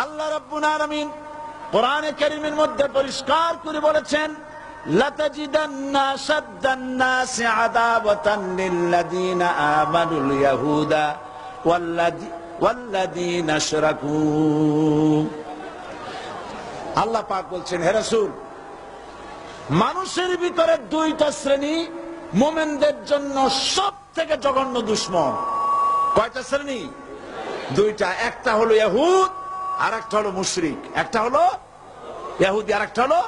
আল্লাহ রাব্বুল আলামিন কোরআনে কারীমের মধ্যে পরিষ্কার করে বলেছেন, লাতাজিদান্না শাদ্দান নাসি আদাওয়াতান লিল্লাযীনা আমানুল ইয়াহুদা ওয়াল্লাযীনা আশরাকু। আল্লাহ পাক বলছেন, হে রাসূল, মানুষের ভিতরে দুইটা শ্রেণী মুমিনদের জন্য সবথেকে জঘন্য দুশমন। কয়টা শ্রেণী? দুইটা। একটা হলো ইহুদ আর একটা হলো মুশরিক। একটা হলো ইহুদি আর একটা হলো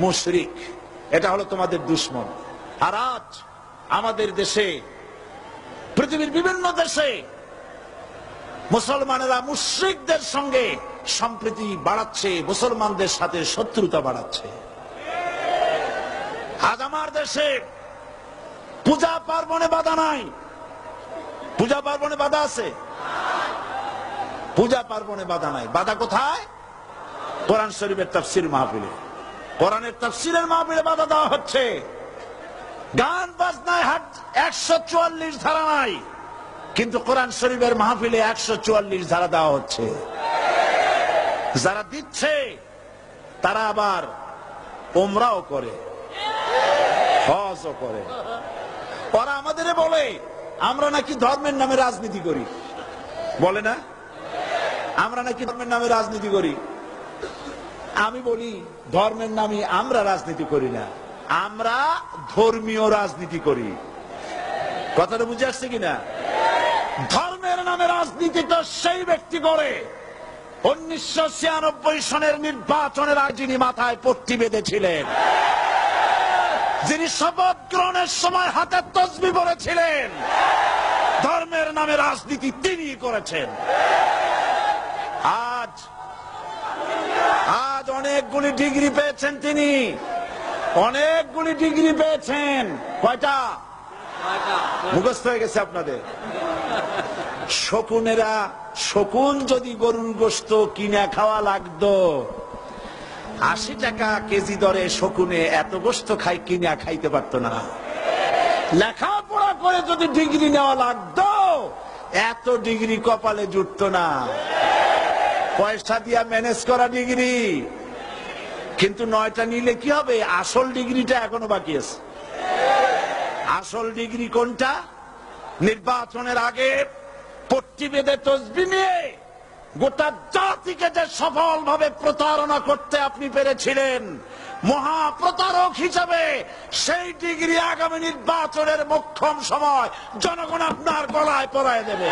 মুশরিক। এটা হলো তোমাদের দুশমন। আর আজ আমাদের দেশে, পৃথিবীর বিভিন্ন দেশে মুসলমানেরা মুশরিকদের সঙ্গে সম্প্রীতি বাড়াচ্ছে, মুসলমানদের সাথে শত্রুতা বাড়াচ্ছে। আজ আমার দেশে পূজা পার্বণে বাধা নাই। পূজা পার্বণে বাধা আছে? পূজা পার্বণে বাধা নাই। বাধা কোথায়? কোরআন শরীফের তাফসীর মাহফিলে। কোরআনের তাফসীরের মাহফিলে বাধা দেওয়া হচ্ছে। গান বাজনায় 144 ধারা নাই, কিন্তু কোরআন শরীফের মাহফিলে 144 ধারা দেওয়া হচ্ছে। যারা দিচ্ছে তারা আবার উমরাও করে, হজও করে। ওরা আমাদের বলে আমরা নাকি ধর্মের নামে রাজনীতি করি। বলে না? আমরা নাকি ধর্মের নামে রাজনীতি করি। আমি বলি, ধর্মের নামে আমরা রাজনীতি করি না, আমরা ধর্মীয় রাজনীতি করি। কথাটা বুঝে আসছে কিনা? ধর্মের নামে রাজনীতি তো সেই ব্যক্তি করে 1996 সনের নির্বাচনের আগে যিনি মাথায় পট্টি বেঁধেছিলেন, যিনি শপথ গ্রহণের সময় হাতে তসবিহ পড়েছিলেন। ধর্মের নামে রাজনীতি তিনি করেছেন। আজ অনেকগুলি ডিগ্রি পেয়েছেন তিনি, অনেকগুলি ডিগ্রি পেয়েছেন। কয়টা? মুখস্থ হয়ে গেছে আপনাদের। শকুনেরা, শকুন যদি গরুর গোশত কিনে খাওয়া লাগতো, 80 টাকা কেজি দরে শকুনে এত গোশত কিনে খাইতে পারতো না। লেখাপড়া করে যদি ডিগ্রি নেওয়া লাগতো, এত ডিগ্রি কপালে জুটতো না। পয়সা দিয়া ম্যানেজ করা ডিগ্রি। কিন্তু 9টা নিলে কি হবে? আসল ডিগ্রিটা এখনো বাকি আছে। আসল ডিগ্রি কোনটা? নির্বাচনের আগে পট্টি বেঁধে তসবিহ নিয়ে গোটা জাতিকে যে সফলভাবে প্রতারণা করতে আপনি পেরেছিলেন, মহা প্রতারক হিসাবে সেই ডিগ্রি আগামী নির্বাচনের মোক্ষম সময় জনগণ আপনার গলায় পরায় দেবে।